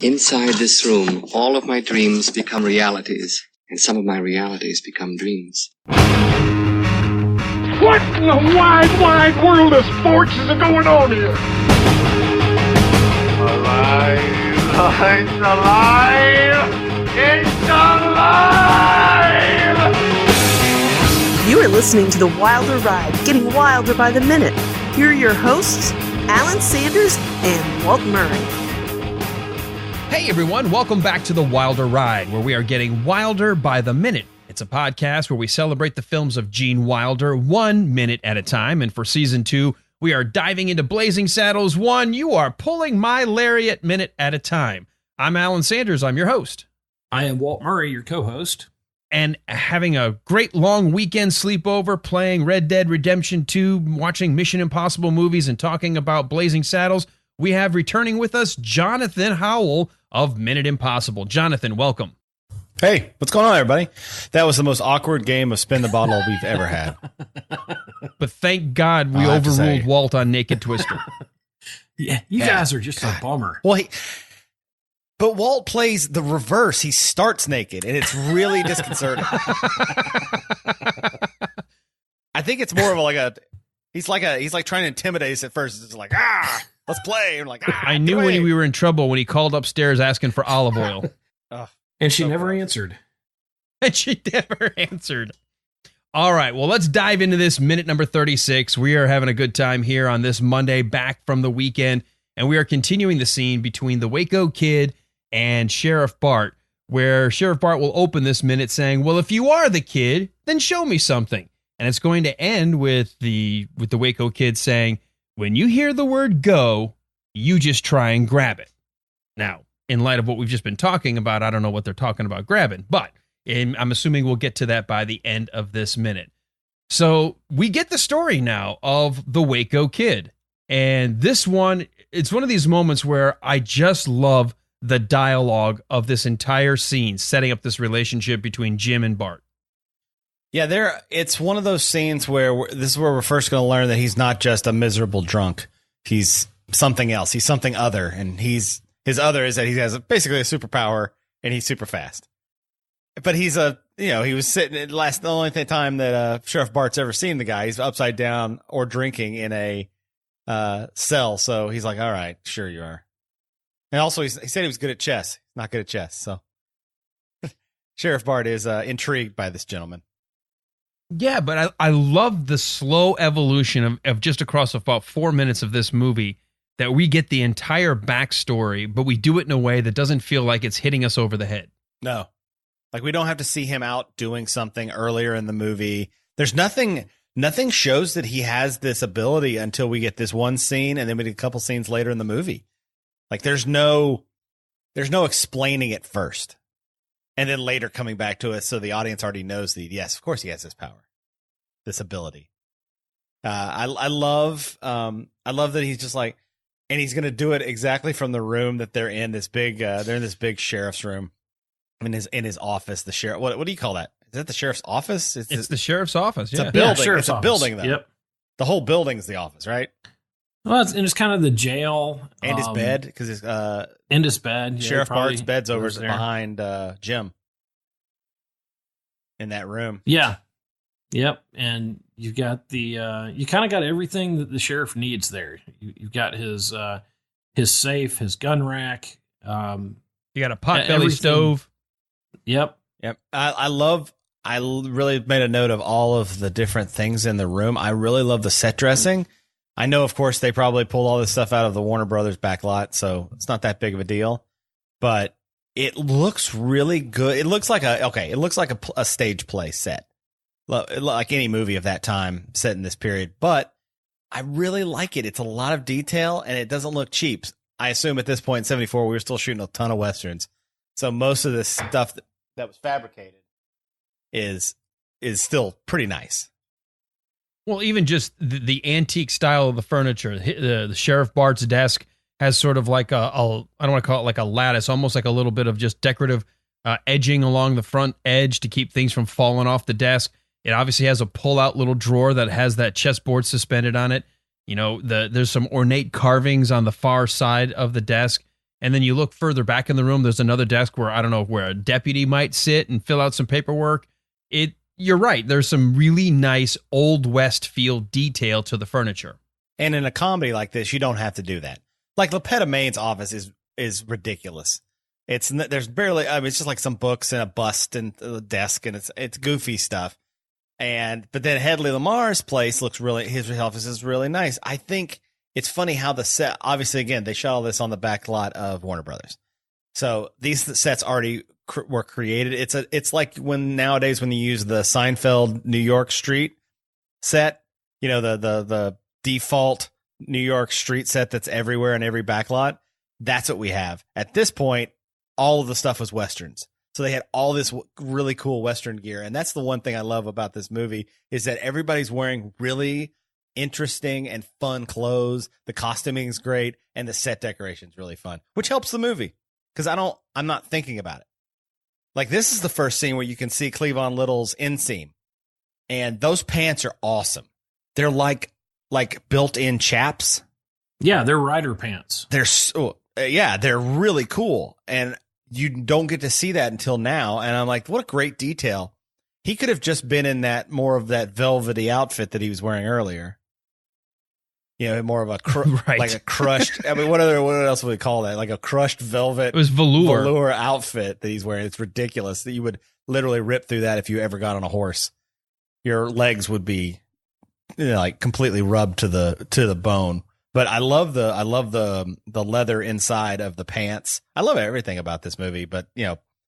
Inside this room, all of my dreams become realities, and some of my realities become dreams. What in the wide, wide world of sports is going on here? Alive! It's alive! It's alive! You are listening to The Wilder Ride, getting wilder by the minute. Here are your hosts, Alan Sanders and Walt Murray. Hey everyone, welcome back to The Wilder Ride, where we are getting wilder by the minute. It's a podcast where we celebrate the films of Gene Wilder 1 minute at a time, and for season 2, we are diving into Blazing Saddles 1, You Are Pulling My Lariat minute at a time. I'm Alan Sanders, I'm your host. I am Walt Murray, your co-host. And having a great long weekend sleepover, playing Red Dead Redemption 2, watching Mission Impossible movies, and talking about Blazing Saddles, we have returning with us Jonathan Howell of Minute Impossible. Jonathan, welcome. Hey, what's going on, everybody? That was the most awkward game of spin the bottle we've ever had. But thank God we overruled Walt on Naked Twister. Yeah, you guys are just a bummer. Well, but Walt plays the reverse. He starts naked, and it's really disconcerting. I think it's more of he's like trying to intimidate us at first. It's like, let's play. And like, I knew when we were in trouble when he called upstairs asking for olive oil. And she never answered. And she never answered. All right, well, let's dive into this minute number 36. We are having a good time here on this Monday back from the weekend, and we are continuing the scene between the Waco Kid and Sheriff Bart, where Sheriff Bart will open this minute saying, well, if you are the kid, then show me something. And it's going to end with the Waco Kid saying, when you hear the word go, you just try and grab it. Now, in light of what we've just been talking about, I don't know what they're talking about grabbing, but I'm assuming we'll get to that by the end of this minute. So we get the story now of the Waco Kid. And this one, it's one of these moments where I just love the dialogue of this entire scene, setting up this relationship between Jim and Bart. Yeah, it's one of those scenes where this is where we're first going to learn that he's not just a miserable drunk. He's something else. He's something other. And his other is that he has basically a superpower and he's super fast. But he was sitting the only time that Sheriff Bart's ever seen the guy. He's upside down or drinking in a cell. So he's like, all right, sure you are. And also he said he was good at chess. Not good at chess. So Sheriff Bart is intrigued by this gentleman. Yeah, but I love the slow evolution of just across about 4 minutes of this movie that we get the entire backstory, but we do it in a way that doesn't feel like it's hitting us over the head. No. Like we don't have to see him out doing something earlier in the movie. There's nothing shows that he has this ability until we get this one scene and then we get a couple scenes later in the movie. Like there's no explaining it first. And then later coming back to us so the audience already knows yes, of course he has this power, this ability. I love that he's just like, and he's going to do it exactly from the room that they're in, this big sheriff's room. In his office, the sheriff. What do you call that? Is that the sheriff's office? It's the sheriff's office. Yeah. It's a building. Yeah, it's a building, though. Yep. The whole building's the office, right? Well, it's kind of the jail and his bed because his and his bed. Yeah, Sheriff Bart's bed's over behind Jim in that room. Yeah. Yep. And you've got you kind of got everything that the sheriff needs there. You've got his safe, his gun rack. You got a potbelly stove. Yep. I really made a note of all of the different things in the room. I really love the set dressing. I know, of course, they probably pulled all this stuff out of the Warner Brothers back lot, so it's not that big of a deal. But it looks really good. It looks like a stage play set, like any movie of that time set in this period. But I really like it. It's a lot of detail, and it doesn't look cheap. I assume at this point in 74, we were still shooting a ton of Westerns. So most of this stuff that was fabricated is still pretty nice. Well, even just the antique style of the furniture, the Sheriff Bart's desk has sort of like I don't want to call it like a lattice, almost like a little bit of just decorative edging along the front edge to keep things from falling off the desk. It obviously has a pull-out little drawer that has that chessboard suspended on it. You know, there's some ornate carvings on the far side of the desk. And then you look further back in the room, there's another desk where, I don't know, where a deputy might sit and fill out some paperwork. You're right. There's some really nice Old West feel detail to the furniture. And in a comedy like this, you don't have to do that. Like Lepetta Main's office is ridiculous. There's barely, it's just like some books and a bust and a desk, and it's goofy stuff. But then Hedley Lamar's place his office is really nice. I think it's funny how the set, obviously, again, they shot all this on the back lot of Warner Brothers. So these sets already were created. It's like nowadays when you use the Seinfeld New York Street set, the default New York street set that's everywhere in every backlot. That's what we have. At this point, all of the stuff was Westerns. So they had all this really cool Western gear. And that's the one thing I love about this movie is that everybody's wearing really interesting and fun clothes. The costuming is great. And the set decoration is really fun, which helps the movie because I'm not thinking about it. Like this is the first scene where you can see Cleavon Little's inseam, and those pants are awesome. They're like built-in chaps. Yeah, they're rider pants. They're really cool, and you don't get to see that until now. And I'm like, what a great detail. He could have just been in more of that velvety outfit that he was wearing earlier. More of a right. like a crushed. I mean, what else would we call that? Like a crushed velvet. It was velour outfit that he's wearing. It's ridiculous that you would literally rip through that if you ever got on a horse. Your legs would be like completely rubbed to the bone. But I love the leather inside of the pants. I love everything about this movie. But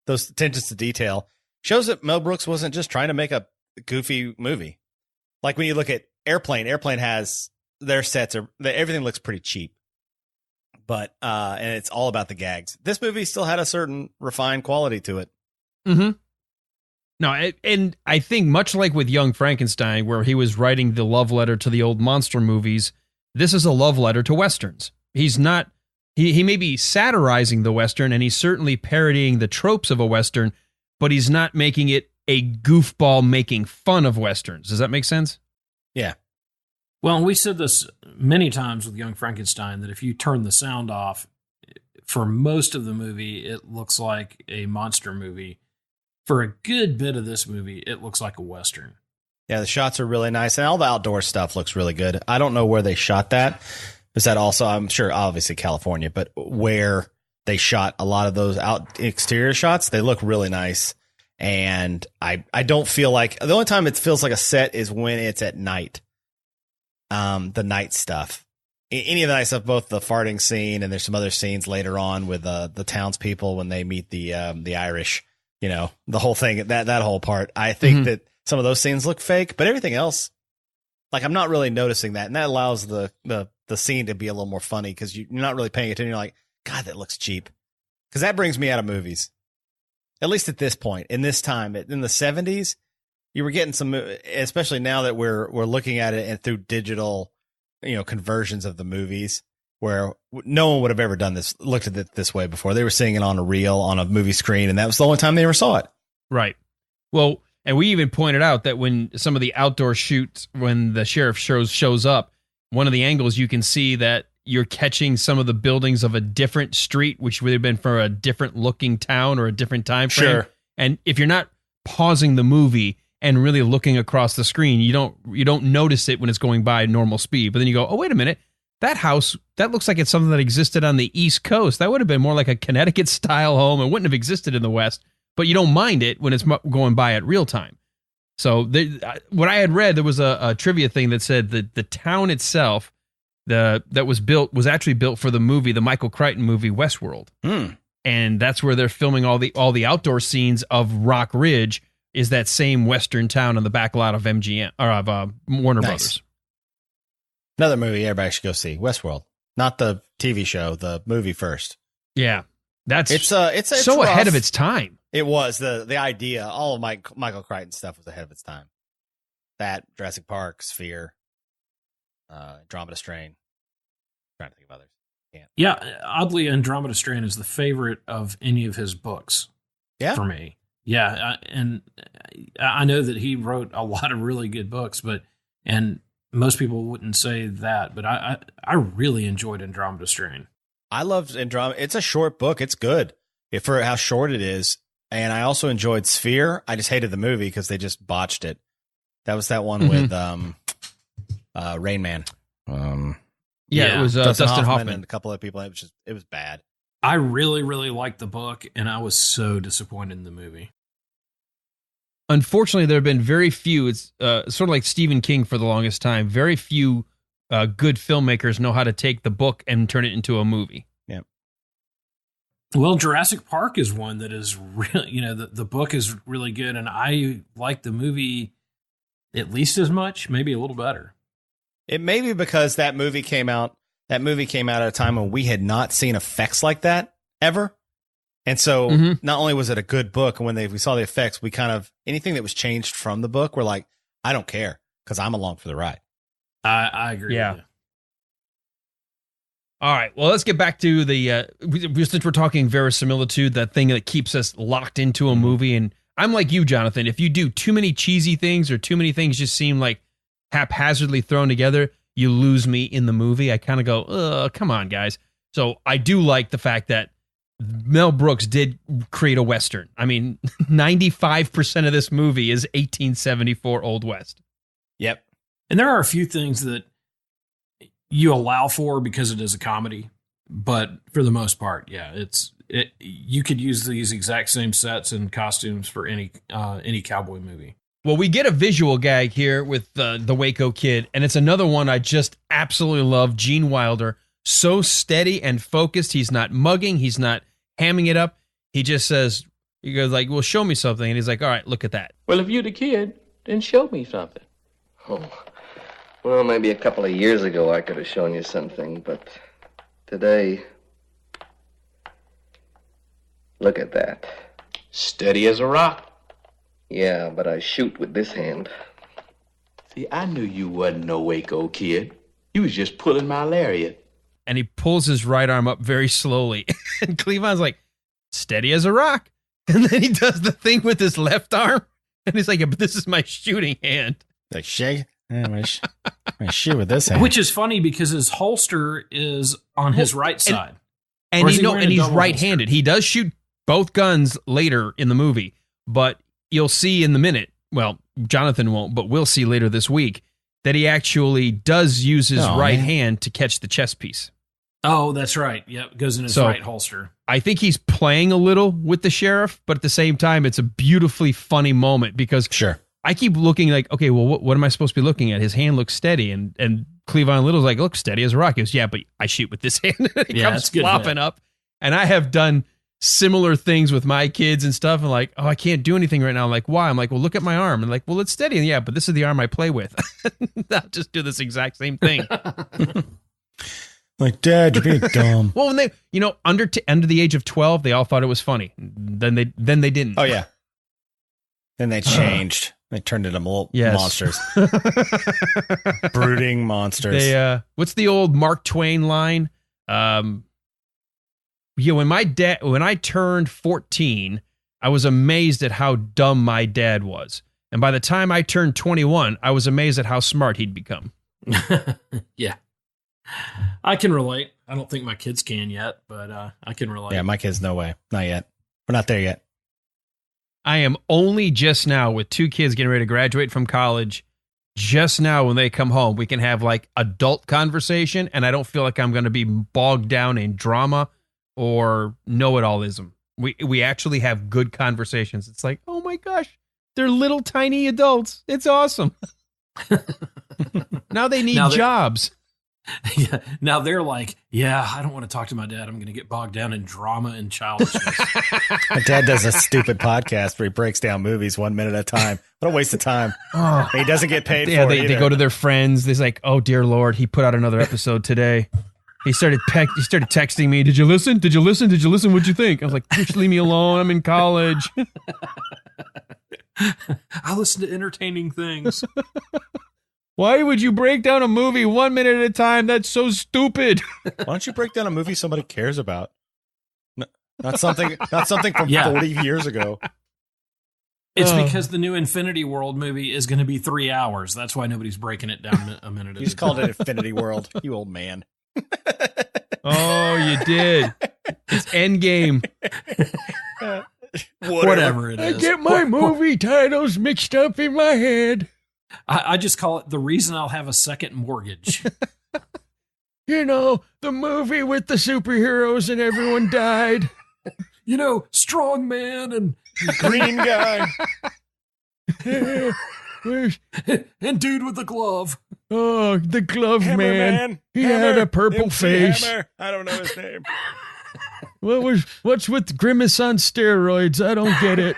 those attentions to detail shows that Mel Brooks wasn't just trying to make a goofy movie. Like when you look at Airplane has. Their sets everything looks pretty cheap, but and it's all about the gags. This movie still had a certain refined quality to it. Mm-hmm. No, and I think much like with Young Frankenstein, where he was writing the love letter to the old monster movies, this is a love letter to Westerns. He's not, he may be satirizing the Western, and he's certainly parodying the tropes of a Western, but he's not making it a goofball making fun of Westerns. Does that make sense? Yeah. Well, we said this many times with Young Frankenstein, that if you turn the sound off, for most of the movie, it looks like a monster movie. For a good bit of this movie, it looks like a Western. Yeah, the shots are really nice, and all the outdoor stuff looks really good. I don't know where they shot that. Is that also, I'm sure, obviously California, but where they shot a lot of those exterior shots, they look really nice. And I don't feel like, the only time it feels like a set is when it's at night. The night stuff, any of the night stuff, both the farting scene and there's some other scenes later on with the townspeople when they meet the Irish, the whole thing, that whole part. I think that some of those scenes look fake, but everything else, like I'm not really noticing that, and that allows the scene to be a little more funny because you're not really paying attention. You're like, God, that looks cheap, because that brings me out of movies. At least at this point, in this time, in the 70s. You were getting some, especially now that we're looking at it and through digital, conversions of the movies, where no one would have ever looked at it this way before. They were seeing it on a reel, on a movie screen, and that was the only time they ever saw it. Right. Well, and we even pointed out that when some of the outdoor shoots, when the sheriff shows up, one of the angles you can see that you're catching some of the buildings of a different street, which would have been for a different looking town or a different time frame. Sure. And if you're not pausing the movie and really looking across the screen, you don't notice it when it's going by normal speed. But then you go, oh, wait a minute. That house, that looks like it's something that existed on the East Coast. That would have been more like a Connecticut-style home. It wouldn't have existed in the West. But you don't mind it when it's going by at real time. So what I had read, there was a trivia thing that said that the town itself that was actually built for the Michael Crichton movie Westworld. And that's where they're filming all the outdoor scenes of Rock Ridge, is that same Western town on the back lot of MGM or of Warner Brothers. Another movie everybody should go see, Westworld. Not the TV show, the movie first. Yeah, it's so rough. Ahead of its time. It was the idea. All of Michael Crichton stuff was ahead of its time. That Jurassic Park, Sphere, Andromeda Strain. I'm trying to think of others. Yeah, oddly, Andromeda Strain is the favorite of any of his books. Yeah, for me. Yeah, and I know that he wrote a lot of really good books, and most people wouldn't say that, but I really enjoyed Andromeda Strain. I loved Andromeda. It's a short book. It's good for how short it is. And I also enjoyed Sphere. I just hated the movie because they just botched it. That was that one with Rain Man. It was Dustin Hoffman and a couple of people. It was bad. I really, really liked the book, and I was so disappointed in the movie. Unfortunately, there have been very few. It's sort of like Stephen King for the longest time. Very few good filmmakers know how to take the book and turn it into a movie. Yeah. Well, Jurassic Park is one that is really, the book is really good, and I like the movie at least as much, maybe a little better. It may be because that movie came out at a time when we had not seen effects like that ever. And so not only was it a good book, and when we saw the effects, we kind of, anything that was changed from the book, we're like, I don't care because I'm along for the ride. I agree. Yeah. All right. Well, let's get back to the, since we're talking verisimilitude, that thing that keeps us locked into a movie. And I'm like you, Jonathan. If you do too many cheesy things or too many things just seem like haphazardly thrown together, you lose me in the movie. I kind of go, come on, guys. So I do like the fact that Mel Brooks did create a Western. I mean, 95% of this movie is 1874 Old West. Yep. And there are a few things that you allow for because it is a comedy, but for the most part, you could use these exact same sets and costumes for any cowboy movie. Well, we get a visual gag here with the Waco Kid, and it's another one I just absolutely love. Gene Wilder, so steady and focused. He's not mugging. He's not hamming it up. He just says, he goes like, well, show me something. And he's like, all right, look at that. Well, if you're the kid, then show me something. Oh, well, maybe a couple of years ago I could have shown you something, but today, look at that. Steady as a rock. Yeah, but I shoot with this hand. See, I knew you wasn't no Waco Kid. You was just pulling my lariat. And he pulls his right arm up very slowly. And Cleavon's like, steady as a rock. And then he does the thing with his left arm. And he's like, yeah, but this is my shooting hand. Like, shake. I shoot with this hand. Which is funny because his holster is on his right side. And he's right-handed. He does shoot both guns later in the movie. But you'll see in the minute, well, Jonathan won't, but we'll see later this week, that he actually does use his right hand to catch the chess piece. Oh, that's right. Yep, goes in his right holster. I think he's playing a little with the sheriff, but at the same time, it's a beautifully funny moment because I keep looking like, okay, well, what am I supposed to be looking at? His hand looks steady, and Cleavon Little's like, look, steady as a rock. He goes, yeah, but I shoot with this hand. He comes flopping up, and I have done similar things with my kids and stuff, and like, oh, I can't do anything right now. I'm like, why? I'm like, well, look at my arm. And like, well, it's steady. And yeah, but this is the arm I play with. I'll just do this exact same thing. Like, Dad, you're being dumb. Well, when they, under the age of 12, they all thought it was funny. Then they didn't. Oh yeah. Then they changed. They turned into monsters. Brooding monsters. They, what's the old Mark Twain line? When I turned 14, I was amazed at how dumb my dad was. And by the time I turned 21, I was amazed at how smart he'd become. Yeah. I can relate. I don't think my kids can yet, but I can relate. Yeah, my kids, no way. Not yet. We're not there yet. I am only just now, with two kids getting ready to graduate from college, just now when they come home, we can have like adult conversation, and I don't feel like I'm going to be bogged down in drama or know-it-allism. We actually have good conversations. It's like, oh my gosh, they're little tiny adults. It's awesome. Now they need jobs. Yeah. Now they're like, yeah, I don't want to talk to my dad. I'm going to get bogged down in drama and childishness. My dad does a stupid podcast where he breaks down movies 1 minute at a time. What a waste of time. Oh. He doesn't get paid for it. They go to their friends. They're like, oh dear Lord, he put out another episode today. He started texting me. Did you listen? Did you listen? Did you listen? What'd you think? I was like, just leave me alone. I'm in college. I listen to entertaining things. Why would you break down a movie 1 minute at a time? That's so stupid. Why don't you break down a movie somebody cares about? Not something from 40 years ago. It's because the new Infinity World movie is going to be 3 hours. That's why nobody's breaking it down a minute. You just called it Infinity World, you old man. Oh, you did. It's Endgame. Whatever it is. I get my movie titles mixed up in my head. I just call it The Reason I'll Have a Second Mortgage. You know, the movie with the superheroes and everyone died. You know, strong man and Green guy. and dude with the glove. Oh, the glove Hammer man. He had a purple MC face. Hammer. I don't know his name. What's with Grimace on steroids? I don't get it.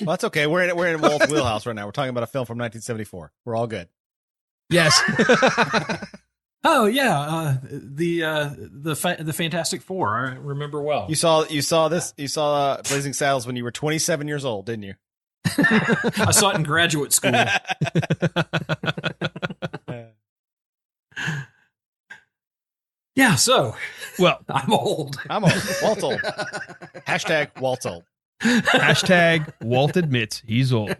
Well, that's okay. We're in Walt's wheelhouse right now. We're talking about a film from 1974. We're all good. Yes. Oh yeah, the Fantastic Four. I remember well. You saw Blazing Saddles when you were 27 years old, didn't you? I saw it in graduate school. Yeah, so Well, I'm old. I'm old. Walt's old. Hashtag Walt's old. hashtag Walt admits he's old.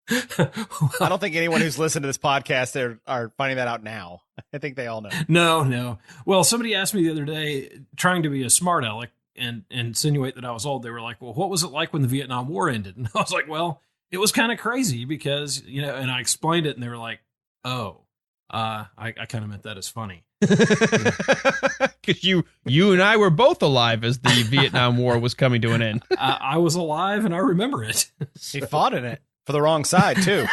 I don't think anyone who's listened to this podcast are finding that out now. I think they all know. No. Well, somebody asked me the other day, trying to be a smart aleck and insinuate that I was old. They were like, well, what was it like when the Vietnam War ended? And I was like, well, it was kind of crazy because, and I explained it and they were like, oh, I kind of meant that as funny. Because you and I were both alive as the Vietnam War was coming to an end. I was alive and I remember it. He fought in it for the wrong side too.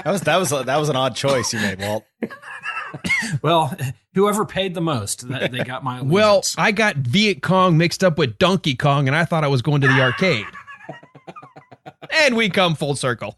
That was an odd choice you made, Walt. Well, whoever paid the most, they got my allegiance. Well, I got Viet Cong mixed up with Donkey Kong, and I thought I was going to the arcade. And we come full circle.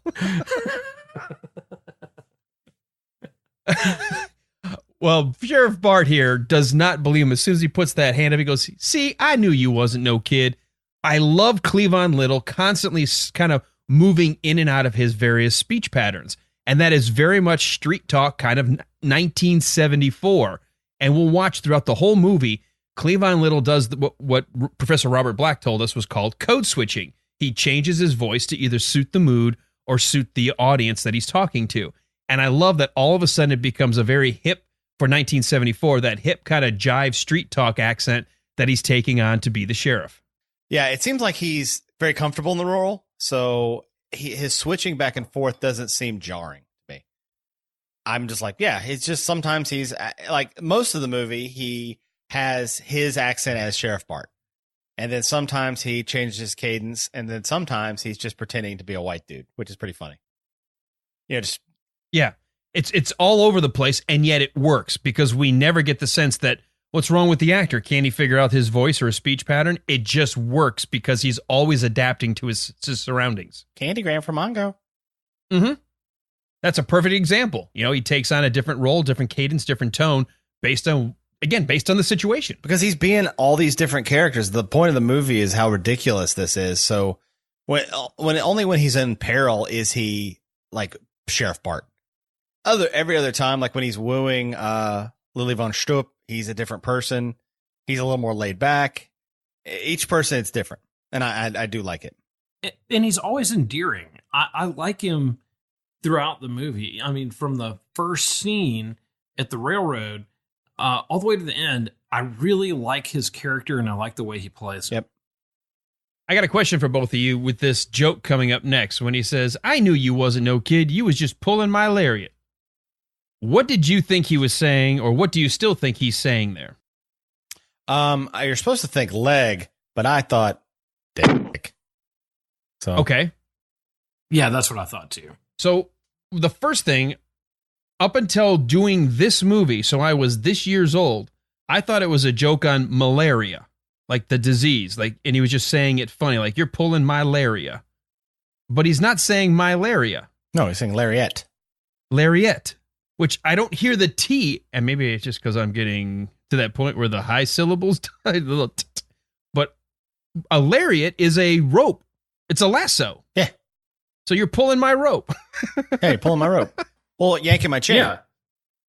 Well, Sheriff Bart here does not believe him. As soon as he puts that hand up, he goes, see, I knew you wasn't no kid. I love Cleavon Little constantly kind of moving in and out of his various speech patterns. And that is very much street talk, kind of 1974. And we'll watch throughout the whole movie, Cleavon Little does what Professor Robert Black told us was called code switching. He changes his voice to either suit the mood or suit the audience that he's talking to. And I love that all of a sudden it becomes a very hip, for 1974, that hip kind of jive street talk accent that he's taking on to be the sheriff. Yeah, it seems like he's very comfortable in the role, so his switching back and forth doesn't seem jarring to me. I'm just like, yeah, it's just sometimes he's like most of the movie, he has his accent as Sheriff Bart. And then sometimes he changes his cadence, and then sometimes he's just pretending to be a white dude, which is pretty funny. Yeah, it's all over the place, and yet it works because we never get the sense that what's wrong with the actor? Can't he figure out his voice or his speech pattern? It just works because he's always adapting to his surroundings. Candygram for Mongo. Mm-hmm. That's a perfect example. He takes on a different role, different cadence, different tone based on the situation. Because he's being all these different characters. The point of the movie is how ridiculous this is. So when he's in peril is he like Sheriff Bart. Every other time, like when he's wooing Lily von Stupp, he's a different person. He's a little more laid back. Each person, it's different. And I do like it. And he's always endearing. I like him throughout the movie. I mean, from the first scene at the railroad all the way to the end, I really like his character and I like the way he plays. Yep. I got a question for both of you with this joke coming up next when he says, I knew you wasn't no kid. You was just pulling my lariat. What did you think he was saying, or what do you still think he's saying there? You're supposed to think leg, but I thought dick. So Okay. Yeah, that's what I thought too. So the first thing, up until doing this movie, so I was this years old, I thought it was a joke on malaria, like the disease, and he was just saying it funny, like you're pulling my lariat. But he's not saying my lariat. No, he's saying lariat. Lariat. Which I don't hear the T, and maybe it's just because I'm getting to that point where the high syllables die. But a lariat is a rope. It's a lasso. Yeah. So you're pulling my rope. Hey, pulling my rope. Well, yanking my chain. Yeah.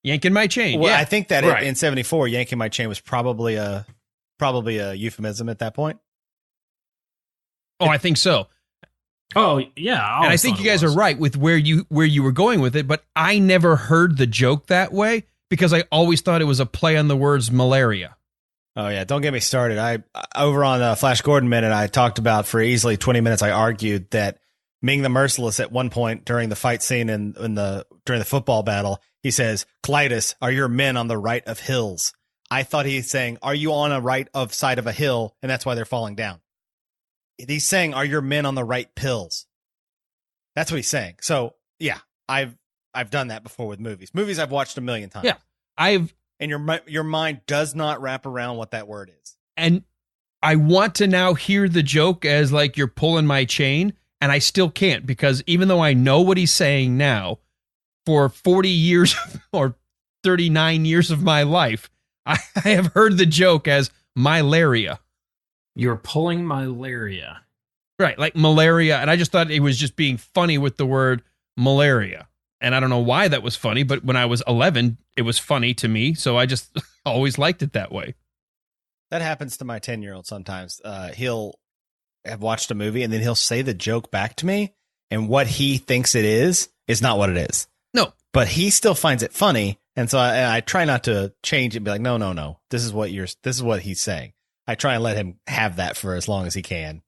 Yanking my chain. Well, yeah. I think that Right. in 74, yanking my chain was probably a euphemism at that point. Oh, I think so. Oh yeah, And I think you guys are right with where you were going with it, but I never heard the joke that way because I always thought it was a play on the words malaria. Oh yeah, don't get me started. I over on Flash Gordon Minute, I talked about for easily 20 minutes. I argued that Ming the Merciless at one point during the fight scene during the football battle, he says, "Clytus, are your men on the right of hills?" I thought he's saying, "Are you on a right of side of a hill?" And that's why they're falling down. He's saying, "Are your men on the right pills?" That's what he's saying. So yeah, I've done that before with movies. Movies I've watched a million times. Yeah, and your mind does not wrap around what that word is. And I want to now hear the joke as like you're pulling my chain, and I still can't because even though I know what he's saying now, for 40 years or 39 years of my life, I have heard the joke as malaria. You're pulling my lariat. Right, like malaria. And I just thought it was just being funny with the word malaria. And I don't know why that was funny, but when I was 11, it was funny to me. So I just always liked it that way. That happens to my 10-year-old sometimes. He'll have watched a movie and then he'll say the joke back to me. And what he thinks it is not what it is. No. But he still finds it funny. And so I try not to change it and be like, no. This is what he's saying. I try and let him have that for as long as he can.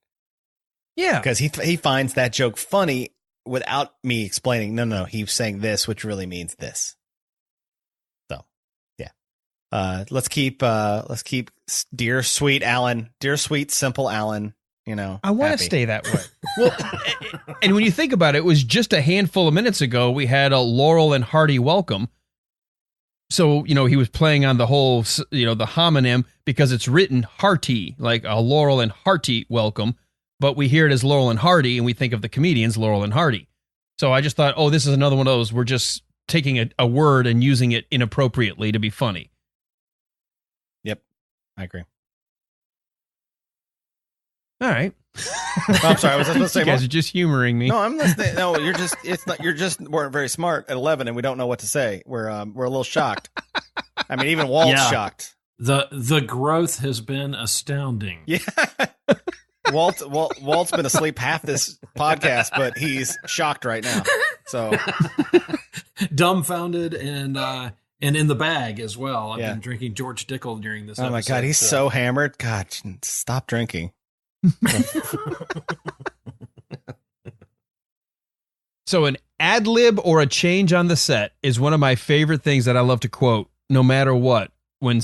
Yeah. Because he finds that joke funny without me explaining, no, he's saying this, which really means this. So, yeah. Let's keep dear sweet Alan, dear sweet simple Alan, I want to stay that way. Well, and when you think about it, it was just a handful of minutes ago we had a Laurel and Hardy welcome. So, he was playing on the whole, the homonym because it's written hearty, like a Laurel and Hearty welcome. But we hear it as Laurel and Hardy, and we think of the comedians Laurel and Hardy. So I just thought, this is another one of those. We're just taking a word and using it inappropriately to be funny. Yep, I agree. All right. I'm sorry. Was I supposed to say you guys are just humoring me. No, I'm listening. No, you're just weren't very smart at 11, and we don't know what to say. We're a little shocked. I mean, even Walt's shocked. The growth has been astounding. Yeah. Walt's been asleep half this podcast, but he's shocked right now. So dumbfounded and in the bag as well. I've been drinking George Dickel during this episode. Oh my God, he's so hammered. God, stop drinking. So an ad lib or a change on the set is one of my favorite things that I love to quote no matter what. When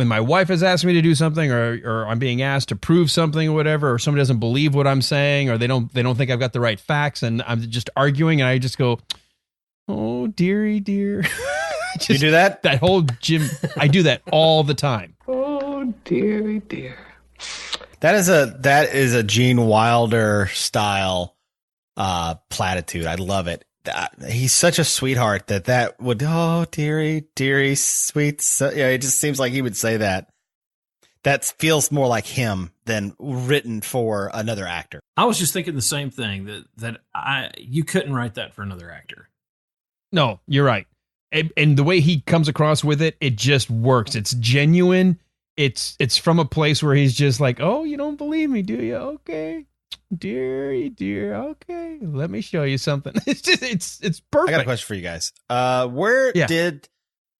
my wife has asked me to do something or I'm being asked to prove something or whatever, or somebody doesn't believe what I'm saying, or they don't think I've got the right facts and I'm just arguing and I just go, "Oh, dearie dear." You do that? That whole Jim, I do that all the time. Oh, dearie dear. That is a Gene Wilder style platitude. I love it. He's such a sweetheart that would, oh, dearie, sweet. It just seems like he would say that. That feels more like him than written for another actor. I was just thinking the same thing that you couldn't write that for another actor. No, you're right. And the way he comes across with it, it just works. It's genuine. It's from a place where he's just like, "Oh, you don't believe me, do you? Okay. Dearie dear, okay, let me show you something." It's just it's perfect. I got a question for you guys. Where did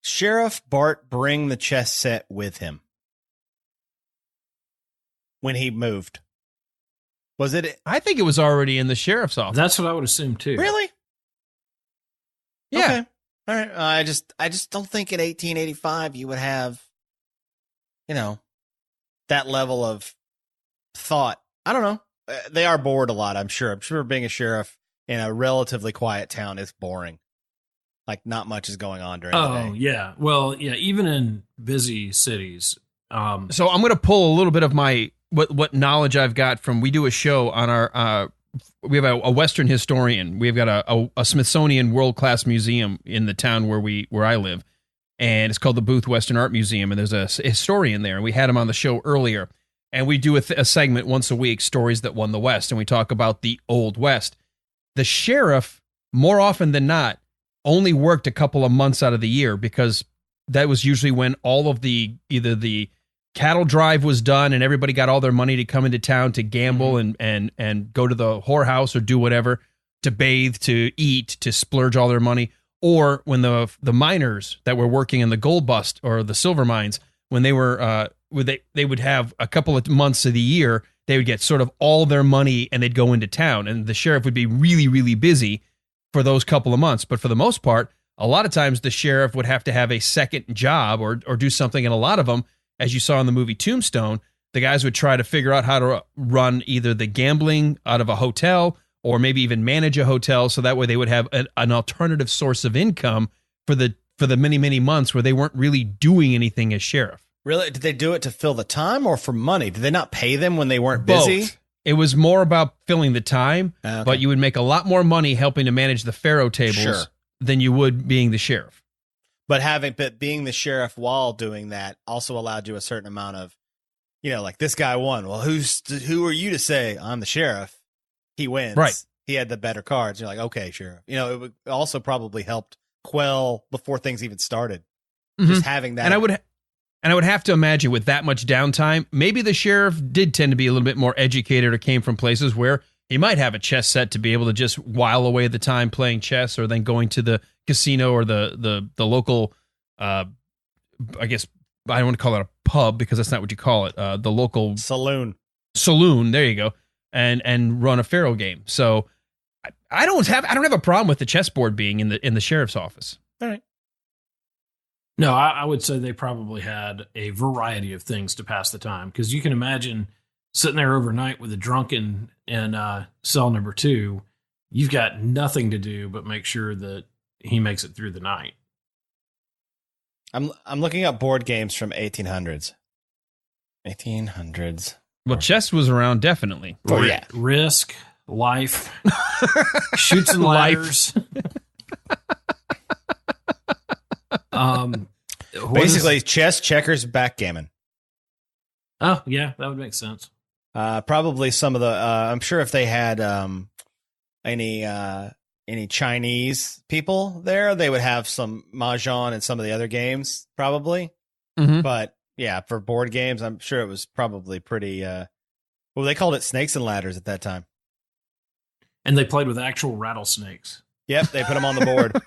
Sheriff Bart bring the chess set with him when he moved? Was it? I think it was already in the sheriff's office. That's what I would assume too. Really? Yeah. Okay. All right. I just don't think in 1885 you would have, that level of thought. I don't know. They are bored a lot, I'm sure. I'm sure being a sheriff in a relatively quiet town is boring. Like, not much is going on during the day. Oh, yeah. Well, yeah, even in busy cities. So I'm going to pull a little bit of my what knowledge I've got from, we do a show on our, we have a Western historian. We've got a Smithsonian world-class museum in the town where I live. And it's called the Booth Western Art Museum. And there's a historian there. And we had him on the show earlier. And we do a segment once a week, Stories That Won the West. And we talk about the Old West. The sheriff, more often than not, only worked a couple of months out of the year because that was usually when all of either the cattle drive was done and everybody got all their money to come into town to gamble and go to the whorehouse or do whatever, to bathe, to eat, to splurge all their money. Or when the miners that were working in the gold bust or the silver mines, when they were they would have a couple of months of the year, they would get sort of all their money and they'd go into town, and the sheriff would be really, really busy for those couple of months. But for the most part, a lot of times the sheriff would have to have a second job or do something. And a lot of them, as you saw in the movie Tombstone, the guys would try to figure out how to run either the gambling out of a hotel or maybe even manage a hotel, so that way they would have an alternative source of income for the many, many months where they weren't really doing anything as sheriff. Really? Did they do it to fill the time or for money? Did they not pay them when they weren't busy? Both. It was more about filling the time, Okay. but you would make a lot more money helping to manage the faro tables than you would being the sheriff. But being the sheriff while doing that also allowed you a certain amount of, like this guy won. Well, who are you to say I'm the sheriff? He wins. Right. He had the better cards. You're like, okay, sheriff. It would also probably helped quell before things even started. Just having that. And I would have to imagine with that much downtime, maybe the sheriff did tend to be a little bit more educated or came from places where he might have a chess set to be able to just while away the time playing chess, or then going to the casino or the local, I guess I don't want to call it a pub because that's not what you call it. The local saloon. There you go. And run a faro game. So I don't have a problem with the chessboard being in the sheriff's office. All right. No, I would say they probably had a variety of things to pass the time, because you can imagine sitting there overnight with a drunken in cell number 2. You've got nothing to do but make sure that he makes it through the night. I'm looking up board games from 1800s. 1800s. Well, chess was around definitely. Oh yeah. Risk, life, shoots and ladders. Basically, chess, checkers, backgammon. Oh yeah, that would make sense. Probably some of the. I'm sure if they had any Chinese people there, they would have some mahjong and some of the other games, probably. Mm-hmm. But yeah, for board games, I'm sure it was probably pretty. Well, they called it snakes and ladders at that time. And they played with actual rattlesnakes. Yep, they put them on the board.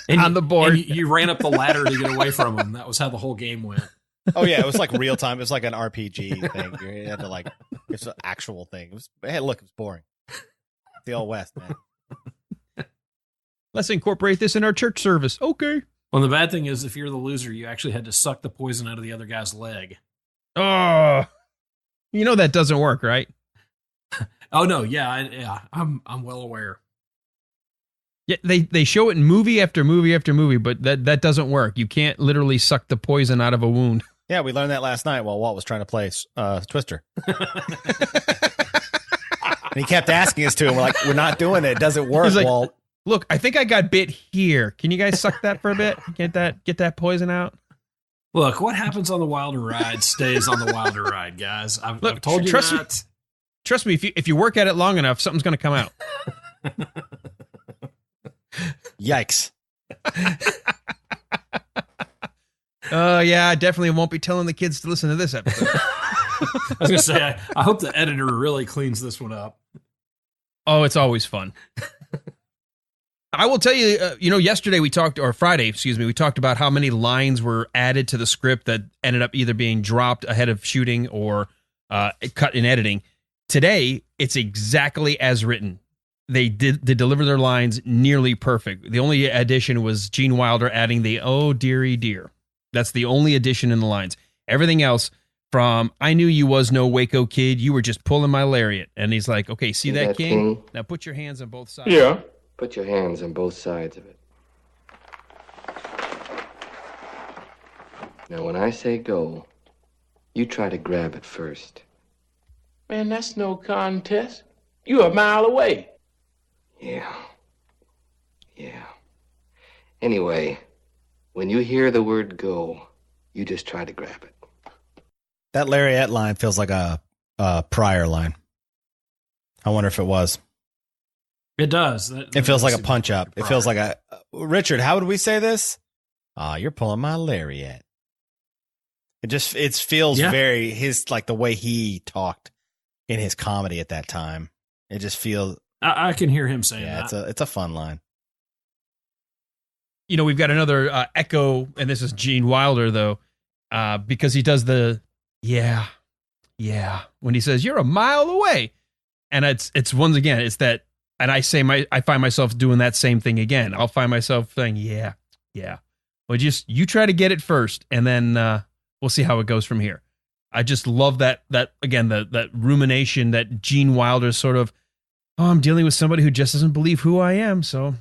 On the board. And you ran up the ladder to get away from them. That was how the whole game went. Oh yeah, it was like real time. It was like an RPG thing. You had to it's an actual thing. It was. Hey, look, it's boring. The old West, man. Let's incorporate this in our church service. Okay. Well, the bad thing is, if you're the loser, you actually had to suck the poison out of the other guy's leg. Oh, that doesn't work, right? Oh no, yeah, I'm well aware. Yeah, they show it in movie after movie after movie, but that doesn't work. You can't literally suck the poison out of a wound. Yeah, we learned that last night while Walt was trying to play Twister. And he kept asking us to, and we're like, we're not doing it. It doesn't work, He's like, Walt. Look, I think I got bit here. Can you guys suck that for a bit? Get that poison out? Look, what happens on the Wilder ride stays on the Wilder ride, guys. I've told you trust that. Trust me, if you work at it long enough, something's going to come out. Yikes. Yeah, I definitely won't be telling the kids to listen to this episode. I was going to say, I hope the editor really cleans this one up. Oh, it's always fun. I will tell you, yesterday we talked about how many lines were added to the script that ended up either being dropped ahead of shooting or cut in editing. Today, it's exactly as written. They deliver their lines nearly perfect. The only addition was Gene Wilder adding the "oh dearie dear." That's the only addition in the lines. Everything else, from "I knew you was no Waco kid, you were just pulling my lariat," and he's like, "Okay, see that king? Now put your hands on both sides." Yeah. Put your hands on both sides of it. Now, when I say go, you try to grab it first. Man, that's no contest. You a mile away. Yeah. Anyway, when you hear the word go, you just try to grab it. That lariat line feels like a prior line. I wonder if it was. It does. It feels like a punch up. It feels like a Richard. How would we say this? You're pulling my lariat. It feels Yeah. very his, like the way he talked in his comedy at that time. It just feels, I can hear him saying yeah, that. it's a fun line. You know, we've got another echo, and this is Gene Wilder, though, because he does the, yeah, when he says, you're a mile away. And it's once again, it's that, and I find myself doing that same thing again. I'll find myself saying, yeah. Well, you try to get it first, and then we'll see how it goes from here. I just love that again, that rumination that Gene Wilder sort of, oh, I'm dealing with somebody who just doesn't believe who I am, so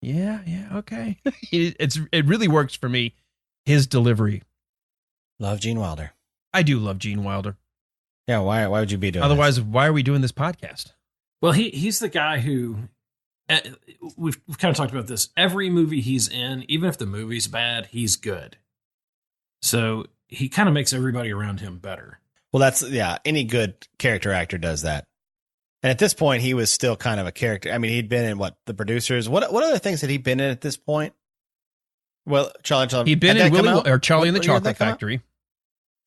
yeah, okay. It really works for me, his delivery. Love Gene Wilder. I do love Gene Wilder. Yeah, why would you be doing Otherwise, why are we doing this podcast? Well, he's the guy who we've kind of talked about this. Every movie he's in, even if the movie's bad, he's good. So he kind of makes everybody around him better. Well, any good character actor does that. And at this point, he was still kind of a character. I mean, he'd been in The Producers. What other things had he been in at this point? Well, Charlie. He'd been in Charlie and the Chocolate Factory.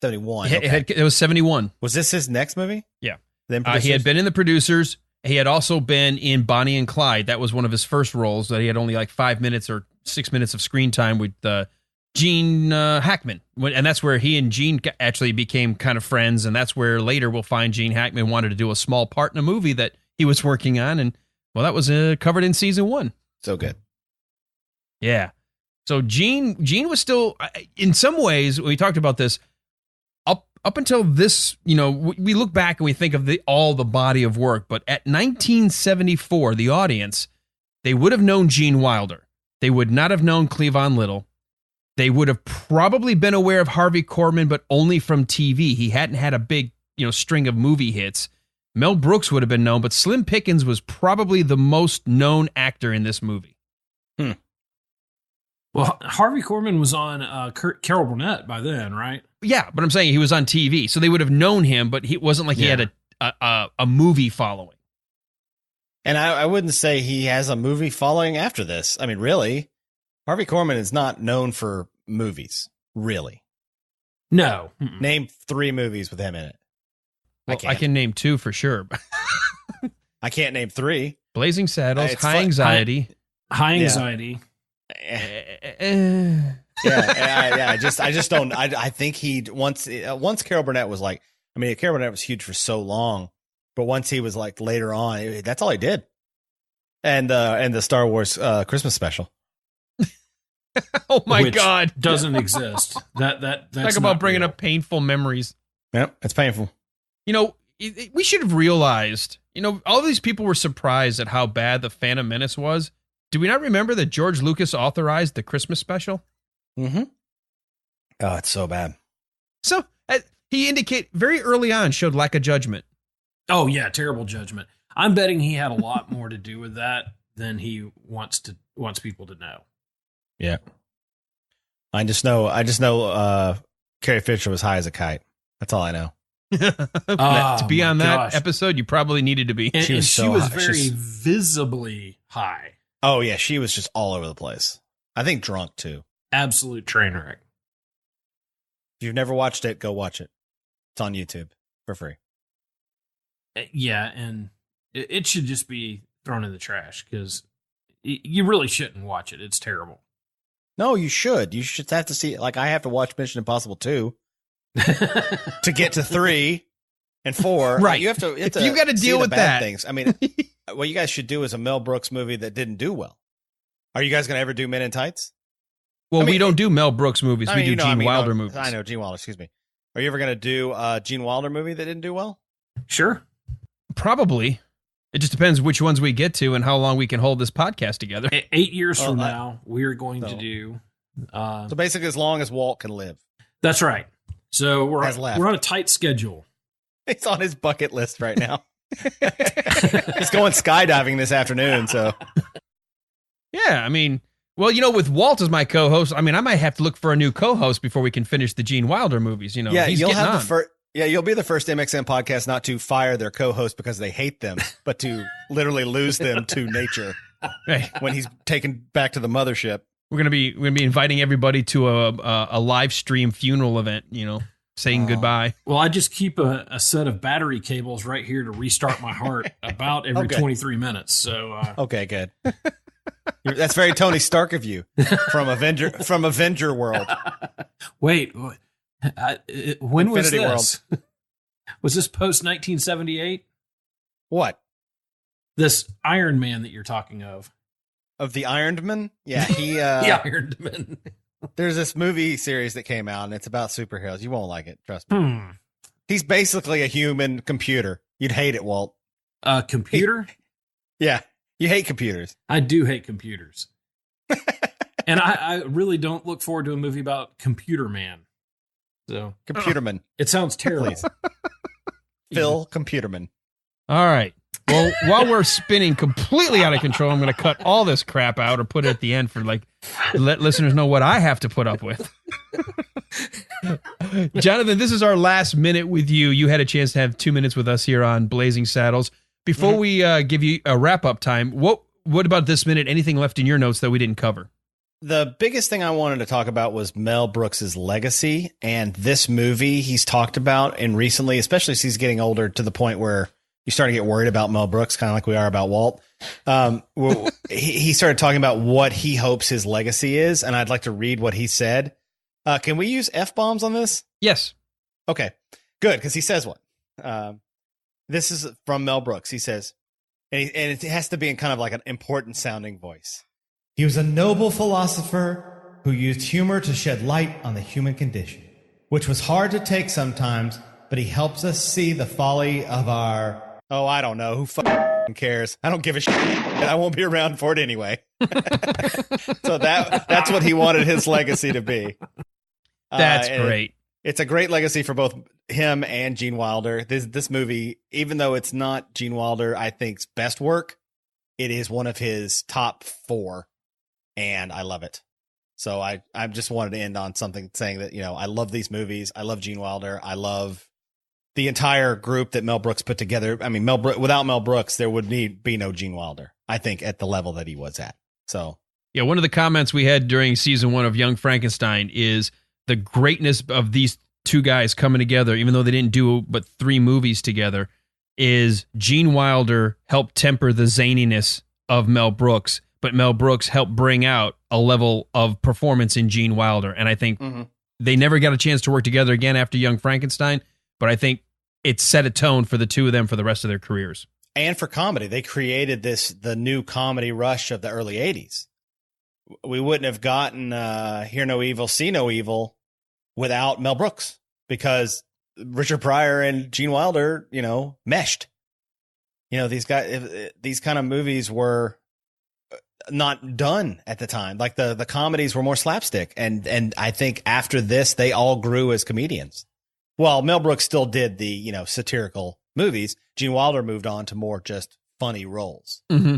71. Okay. It was 71. Was this his next movie? Yeah. He had been in The Producers. He had also been in Bonnie and Clyde. That was one of his first roles. That he had only like 5 minutes or 6 minutes of screen time with Gene Hackman. And that's where he and Gene actually became kind of friends. And that's where later we'll find Gene Hackman wanted to do a small part in a movie that he was working on. And, well, that was covered in season 1. So good. Yeah. So Gene was still, in some ways, we talked about this, up until this, you know, we look back and we think of all the body of work, but at 1974, the audience, they would have known Gene Wilder. They would not have known Cleavon Little. They would have probably been aware of Harvey Korman, but only from TV. He hadn't had a big, string of movie hits. Mel Brooks would have been known, but Slim Pickens was probably the most known actor in this movie. Well, Harvey Korman was on Carol Burnett by then, right? Yeah, but I'm saying he was on TV, so they would have known him, but he wasn't like he had a movie following. And I wouldn't say he has a movie following after this. I mean, really, Harvey Korman is not known for movies, really. No. Name 3 movies with him in it. Well, I can name 2 for sure. I can't name 3. Blazing Saddles, High Anxiety. High Anxiety. Yeah. I just don't. I think he once Carol Burnett was like. I mean, Carol Burnett was huge for so long, but once he was like later on, that's all he did. And the Star Wars Christmas special. Oh my God, doesn't exist. That's talk about bringing up painful memories. Yep, it's painful. We should have realized. All these people were surprised at how bad the Phantom Menace was. Do we not remember that George Lucas authorized the Christmas special? Mm-hmm. Oh, it's so bad. So he very early on showed lack of judgment. Oh yeah, terrible judgment. I'm betting he had a lot more to do with that than he wants people to know. Yeah. I just know Carrie Fisher was high as a kite. That's all I know. To be on that episode, you probably needed to be. And she was very visibly high. Oh yeah, she was just all over the place. I think drunk too. Absolute train wreck. If you've never watched it, go watch it. It's on YouTube for free. Yeah, and it should just be thrown in the trash because you really shouldn't watch it. It's terrible. No, you should. You should have to see it. Like I have to watch Mission Impossible 2 to get to 3 and 4. Right. You have to you got to deal with that. Things. I mean, what you guys should do is a Mel Brooks movie that didn't do well. Are you guys going to ever do Men in Tights? Well, we don't do Mel Brooks movies. We do Gene Wilder movies. I know, Gene Wilder, excuse me. Are you ever going to do a Gene Wilder movie that didn't do well? Sure. Probably. It just depends which ones we get to and how long we can hold this podcast together. 8 years from now, we're going to do... so basically as long as Walt can live. That's right. So we're on a tight schedule. It's on his bucket list right now. He's going skydiving this afternoon, so... Yeah, I mean... Well, with Walt as my co-host, I mean, I might have to look for a new co-host before we can finish the Gene Wilder movies. Yeah, he's you'll getting have on. the first. Yeah, you'll be the first MXM podcast not to fire their co-host because they hate them, but to literally lose them to nature Right. when he's taken back to the mothership. We're gonna be inviting everybody to a live stream funeral event. Saying goodbye. Well, I just keep a set of battery cables right here to restart my heart about every 23 minutes. So okay, good. That's very Tony Stark of you from Avenger World. Wait, when was Infinity this? Was this post 1978? What? This Iron Man that you're talking of? Of the Ironed Man? Yeah, he. The Iron Man. There's this movie series that came out, and it's about superheroes. You won't like it, trust me. He's basically a human computer. You'd hate it, Walt. A computer? Yeah, you hate computers. I do hate computers. And I really don't look forward to a movie about Computer Man. So Computerman. It sounds terrible. Phil Computerman. All right. Well, while we're spinning completely out of control, I'm going to cut all this crap out or put it at the end for let listeners know what I have to put up with. Jonathan, this is our last minute with you. You had a chance to have 2 minutes with us here on Blazing Saddles. Before we give you a wrap-up time, what about this minute? Anything left in your notes that we didn't cover? The biggest thing I wanted to talk about was Mel Brooks's legacy, and this movie he's talked about, and recently, especially as he's getting older to the point where you start to get worried about Mel Brooks, kind of like we are about Walt. He started talking about what he hopes his legacy is, and I'd like to read what he said. Can we use F-bombs on this? Yes. Okay, good, because he says one. This is from Mel Brooks. He says, and it has to be in kind of like an important sounding voice. He was a noble philosopher who used humor to shed light on the human condition, which was hard to take sometimes, but he helps us see the folly of our... Oh, I don't know. Who fucking cares? I don't give a shit. I won't be around for it anyway. So that's what he wanted his legacy to be. That's great. It's a great legacy for both him and Gene Wilder. This movie, even though it's not Gene Wilder, I think's best work, it is one of his top 4, and I love it. So I just wanted to end on something saying that, I love these movies. I love Gene Wilder. I love the entire group that Mel Brooks put together. I mean, without Mel Brooks, there would be no Gene Wilder, I think, at the level that he was at. So, yeah, one of the comments we had during season 1 of Young Frankenstein is the greatness of these two guys coming together, even though they didn't do but 3 movies together, is Gene Wilder helped temper the zaniness of Mel Brooks, but Mel Brooks helped bring out a level of performance in Gene Wilder. And I think they never got a chance to work together again after Young Frankenstein, but I think it set a tone for the two of them for the rest of their careers. And for comedy, they created the new comedy rush of the early 80s. We wouldn't have gotten Hear No Evil, See No Evil without Mel Brooks, because Richard Pryor and Gene Wilder, meshed. These guys, these kind of movies were not done at the time. Like the comedies were more slapstick. And I think after this, they all grew as comedians. Well, Mel Brooks still did the, satirical movies. Gene Wilder moved on to more just funny roles. Mm-hmm.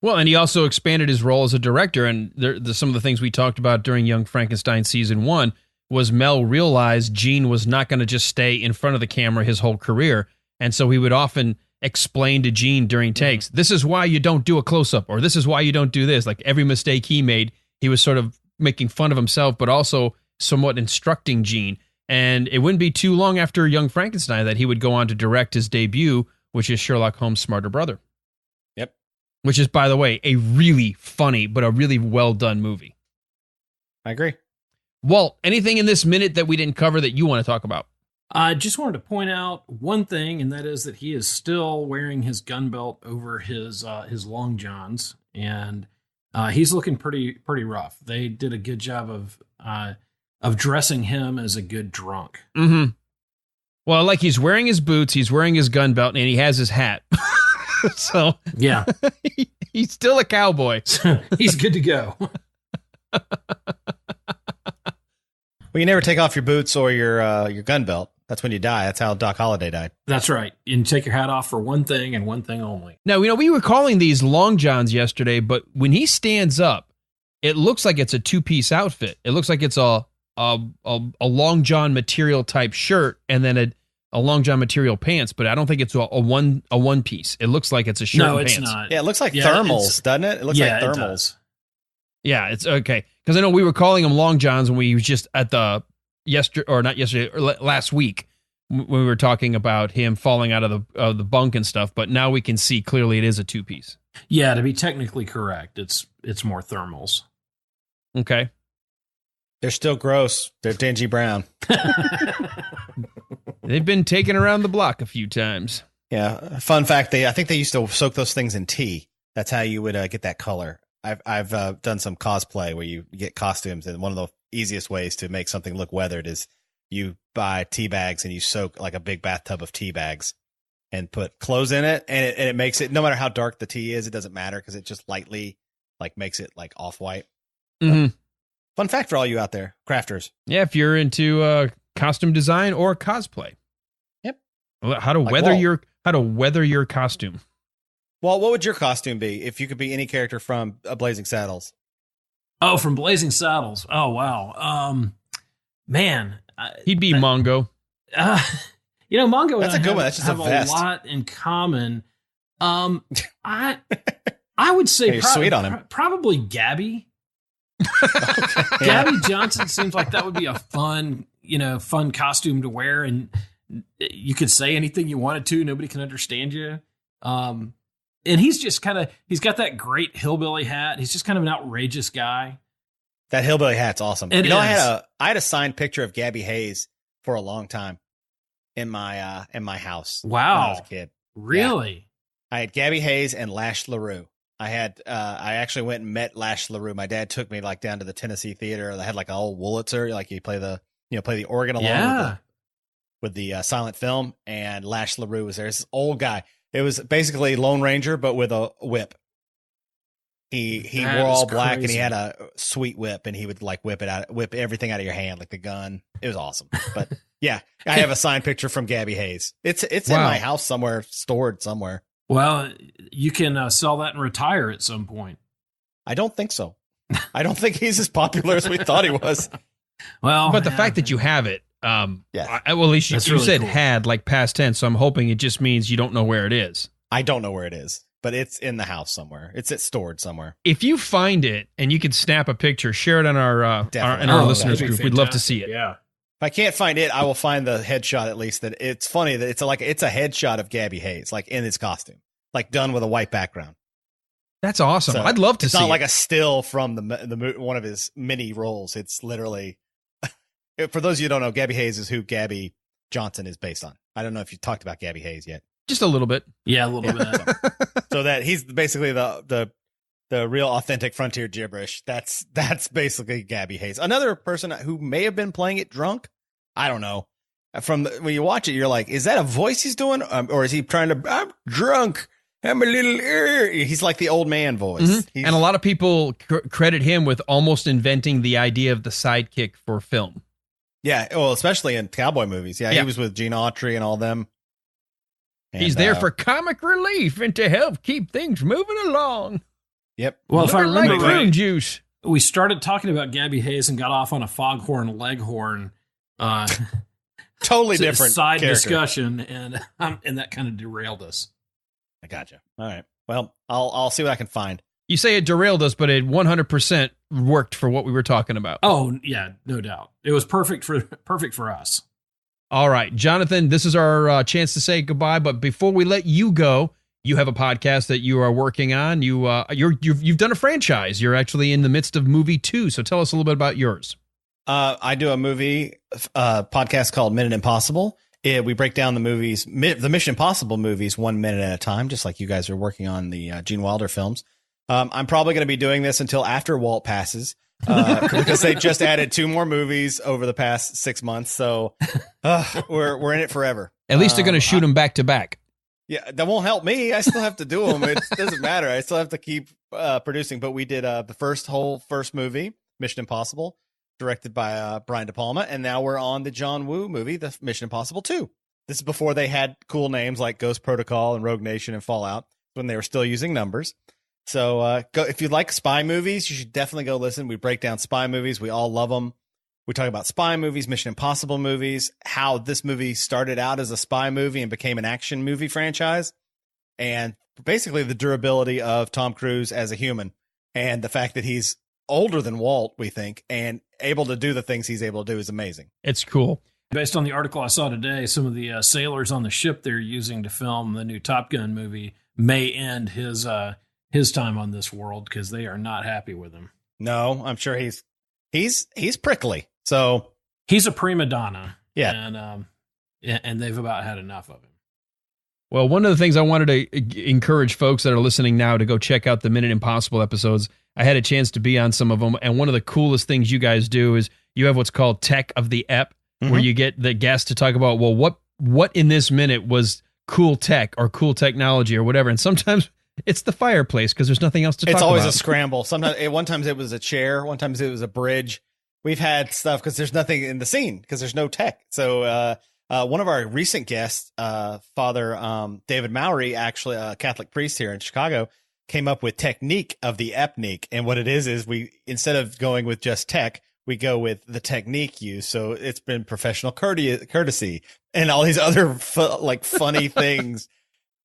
Well, and he also expanded his role as a director. And some of the things we talked about during Young Frankenstein season 1 was Mel realized Gene was not going to just stay in front of the camera his whole career. And so he would often explain to Gene during takes, this is why you don't do a close-up, or this is why you don't do this. Like every mistake he made, he was sort of making fun of himself, but also somewhat instructing Gene. And it wouldn't be too long after Young Frankenstein that he would go on to direct his debut, which is Sherlock Holmes' Smarter Brother. Yep. Which is, by the way, a really funny, but a really well-done movie. I agree. Walt, anything in this minute that we didn't cover that you want to talk about? I just wanted to point out one thing, and that is that he is still wearing his gun belt over his long johns, and he's looking pretty rough. They did a good job of dressing him as a good drunk. Mm-hmm. Well, like he's wearing his boots, he's wearing his gun belt, and he has his hat. So yeah, he's still a cowboy. He's good to go. Well, you never take off your boots or your gun belt. That's when you die. That's how Doc Holliday died. That's right. You take your hat off for one thing and one thing only. Now, we were calling these long johns yesterday, but when he stands up, it looks like it's a 2-piece outfit. It looks like it's a long john material type shirt and then a long john material pants, but I don't think it's a one piece. It looks like it's a shirt and pants. No, it's not. Yeah, it looks like thermals, doesn't it? It looks like thermals. Yeah, it's okay. Because I know we were calling them long johns when we was just at the last week when we were talking about him falling out of the bunk and stuff. But now we can see clearly it is a two-piece. Yeah, to be technically correct, it's more thermals. Okay. They're still gross. They're dingy brown. They've been taken around the block a few times. Yeah. Fun fact: I think they used to soak those things in tea. That's how you would get that color. I've done some cosplay where you get costumes, and one of the easiest ways to make something look weathered is you buy tea bags and you soak like a big bathtub of tea bags and put clothes in it, and it makes it, no matter how dark the tea is, it doesn't matter because it just lightly like makes it like off white. Mm-hmm. Fun fact for all you out there, crafters. Yeah, if you're into costume design or cosplay. Yep. How to weather your costume. Well, what would your costume be if you could be any character from Blazing Saddles? Oh, from Blazing Saddles. Oh, wow. Man. He'd be Mongo. Mongo That's a good one. That's just have a vest. lot in common. I would say you're sweet on him. Probably Gabby. Okay. Gabby Johnson seems like that would be a fun costume to wear, and you could say anything you wanted to. Nobody can understand you. And he's just he's got that great hillbilly hat. He's just kind of an outrageous guy. That hillbilly hat's awesome. It is. I had a signed picture of Gabby Hayes for a long time in my house. Wow. When I was a kid. Really? Yeah. I had Gabby Hayes and Lash LaRue. I actually went and met Lash LaRue. My dad took me like down to the Tennessee Theater. They had like an old Wurlitzer, like you play the organ along with the silent film, and Lash LaRue was there. This old guy. It was basically Lone Ranger, but with a whip. He wore all black, and he had a sweet whip, and he would like whip everything out of your hand, like the gun. It was awesome. But yeah, I have a signed picture from Gabby Hayes. It's in my house somewhere, stored somewhere. Well, you can sell that and retire at some point. I don't think so. I don't think he's as popular as we thought he was. Well, but the fact that you have it, well, at least you really said cool. had like past tense, so I'm hoping it just means you don't know where it is. I don't know where it is, but it's in the house somewhere. It's stored somewhere. If you find it and you could snap a picture, share it on our listeners group. We'd love to see it. Yeah. If I can't find it, I will find the headshot at least. That it's funny that it's a headshot of Gabby Hayes, like in his costume, like done with a white background. That's awesome. So I'd love to see it. It's not like a still from the one of his mini roles. It's literally, for those of you who don't know, Gabby Hayes is who Gabby Johnson is based on. I don't know if you talked about Gabby Hayes yet. Just a little bit. Yeah, a little bit. So that he's basically the real authentic frontier gibberish. That's basically Gabby Hayes. Another person who may have been playing it drunk. I don't know. When you watch it, you're like, is that a voice he's doing? Or is he trying to, I'm drunk. I'm a little, he's like the old man voice. Mm-hmm. And a lot of people credit him with almost inventing the idea of the sidekick for film. Yeah. Well, especially in cowboy movies. Yeah. He was with Gene Autry and all them. And, he's there for comic relief and to help keep things moving along. Yep. Well, if I remember like prune right, juice. We started talking about Gabby Hayes and got off on a foghorn leghorn. Totally different side character. Discussion, and that kind of derailed us. I gotcha. All right. Well, I'll see what I can find. You say it derailed us, but it 100% worked for what we were talking about. Oh yeah, no doubt. It was perfect for us. All right, Jonathan, this is our chance to say goodbye. But before we let you go, you have a podcast that you are working on. You've done a franchise. You're actually in the midst of movie 2. So tell us a little bit about yours. I do a movie podcast called Minute Impossible. We break down the movies, the Mission Impossible movies, 1 minute at a time, just like you guys are working on the Gene Wilder films. I'm probably going to be doing this until after Walt passes, because they just added 2 more movies over the past 6 months. So we're in it forever. At least they're going to shoot them back to back. Yeah, that won't help me. I still have to do them. It doesn't matter. I still have to keep producing. But we did the first movie, Mission Impossible, directed by Brian De Palma, and now we're on the John Woo movie, the Mission Impossible 2. This is before they had cool names like Ghost Protocol and Rogue Nation and Fallout, when they were still using numbers. So if you like spy movies, you should definitely go listen. We break down spy movies. We all love them. We talk about spy movies, Mission Impossible movies, how this movie started out as a spy movie and became an action movie franchise, and basically the durability of Tom Cruise as a human and the fact that he's older than Walt, we think, and able to do the things he's able to do is amazing. It's cool. Based on the article I saw today, some of the sailors on the ship they're using to film the new Top Gun movie may end his time on this world because they are not happy with him. No, I'm sure he's prickly. So he's a prima donna. Yeah. And they've about had enough of him. Well, one of the things I wanted to encourage folks that are listening now to go check out the Minute Impossible episodes. I had a chance to be on some of them, and one of the coolest things you guys do is you have what's called Tech of the Ep, where you get the guests to talk about, well, what in this minute was cool tech or cool technology or whatever. And sometimes it's the fireplace because there's nothing else to talk about. It's always a scramble. Sometimes, one time it was a chair. One time it was a bridge. We've had stuff because there's nothing in the scene because there's no tech. So one of our recent guests, Father David Mowry, actually a Catholic priest here in Chicago, came up with technique of the epnique. And what it is we, instead of going with just tech, we go with the technique used. So it's been professional courtesy and all these other funny things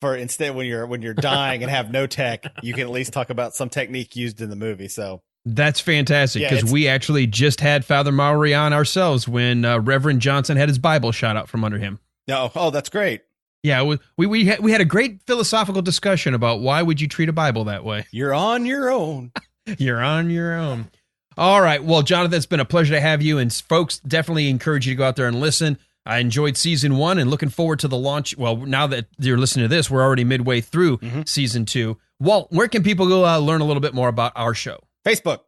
for instead when you're dying and have no tech, you can at least talk about some technique used in the movie. So that's fantastic because we actually just had Father Mowry on ourselves when Reverend Johnson had his Bible shot out from under him. Oh, that's great. Yeah, we had a great philosophical discussion about why would you treat a Bible that way. You're on your own. You're on your own. All right. Well, Jonathan, it's been a pleasure to have you. And folks, definitely encourage you to go out there and listen. I enjoyed season 1 and looking forward to the launch. Well, now that you're listening to this, we're already midway through season 2. Walt, where can people go learn a little bit more about our show? Facebook.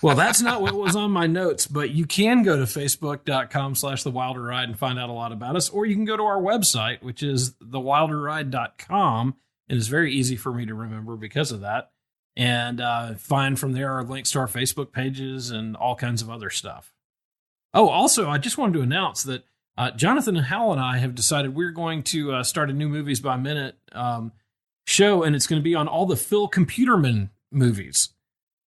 Well, that's not what was on my notes, but you can go to facebook.com/The Wilder Ride and find out a lot about us, or you can go to our website, which is thewilderride.com. It is very easy for me to remember because of that. And find from there our links to our Facebook pages and all kinds of other stuff. Oh, also, I just wanted to announce that Jonathan Howell and I have decided we're going to start a new Movies by Minute show, and it's going to be on all the Phil Computerman movies.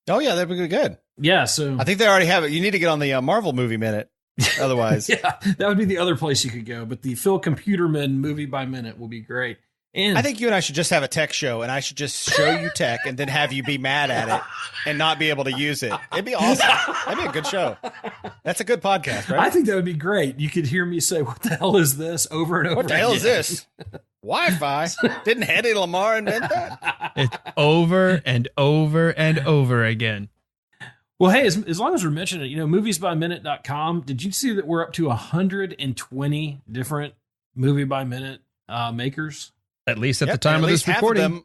Oh, yeah, that'd be good. Yeah, so I think they already have it. You need to get on the Marvel Movie Minute. Otherwise, yeah, that would be the other place you could go. But the Phil Computerman Movie by Minute will be great. And I think you and I should just have a tech show, and I should just show you tech and then have you be mad at it and not be able to use it. It'd be awesome. That'd be a good show. That's a good podcast, right? I think that would be great. You could hear me say, "What the hell is this?" over and over. What the hell is this? Wi-Fi? Didn't Hedy Lamarr invent that? It's over and over and over again. Well, hey, as long as we're mentioning it, moviesbyminute.com, did you see that we're up to 120 different movie by minute makers? At least at the time of this recording.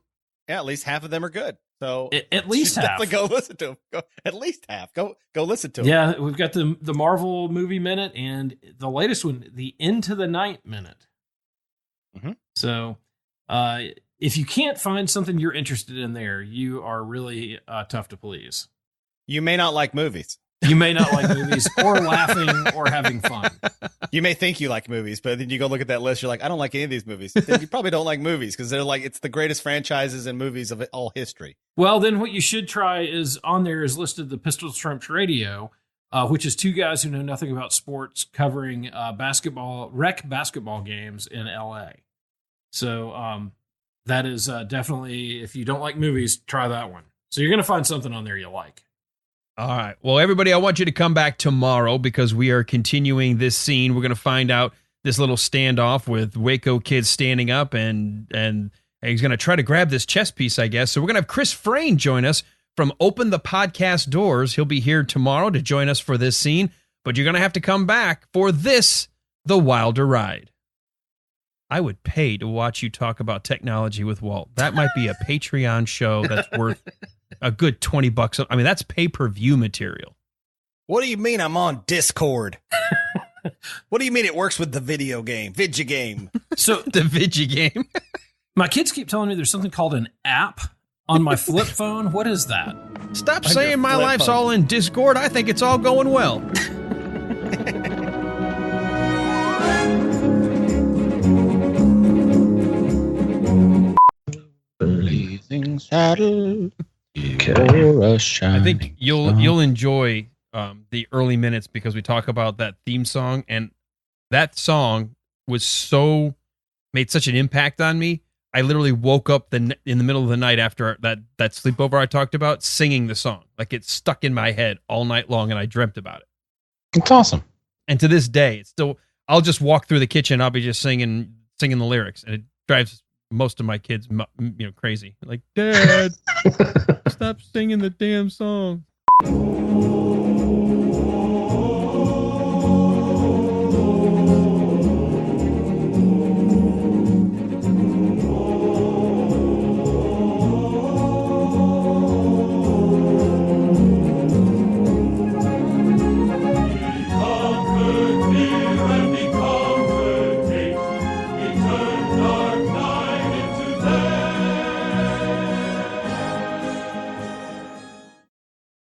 At least half of them are good. So at least half. Definitely go listen to them. At least half. Go listen to them. Yeah, we've got the Marvel Movie Minute and the latest one, the Into the Night Minute. Mm-hmm. So if you can't find something you're interested in there, you are really tough to please. You may not like movies. You may not like movies or laughing or having fun. You may think you like movies, but then you go look at that list. You're like, I don't like any of these movies. Then you probably don't like movies because they're like, it's the greatest franchises and movies of all history. Well, then what you should try is on there is listed the Pistols Shrimps Radio, which is two guys who know nothing about sports covering rec basketball games in LA. So that is definitely, if you don't like movies, try that one. So you're going to find something on there you like. All right. Well, everybody, I want you to come back tomorrow because we are continuing this scene. We're going to find out this little standoff with Waco Kid standing up and he's going to try to grab this chess piece, I guess. So we're going to have Chris Frayne join us from Open the Podcast Doors. He'll be here tomorrow to join us for this scene, but you're going to have to come back for this, The Wilder Ride. I would pay to watch you talk about technology with Walt. That might be a Patreon show that's worth a good $20. I mean, that's pay-per-view material. What do you mean I'm on Discord? What do you mean it works with the video game? Vidya game. So the Vidya game. My kids keep telling me there's something called an app on my flip phone. What is that? Stop saying my life's all in Discord. I think it's all going well. Blazing saddle. I think you'll enjoy the early minutes because we talk about that theme song, and that song was made such an impact on me. I literally woke up in the middle of the night after that sleepover I talked about, singing the song. Like it's stuck in my head all night long, and I dreamt about it. It's awesome. And to this day, it's still. I'll just walk through the kitchen. I'll be just singing the lyrics, and it drives most of my kids, crazy. Like, Dad, stop singing the damn song.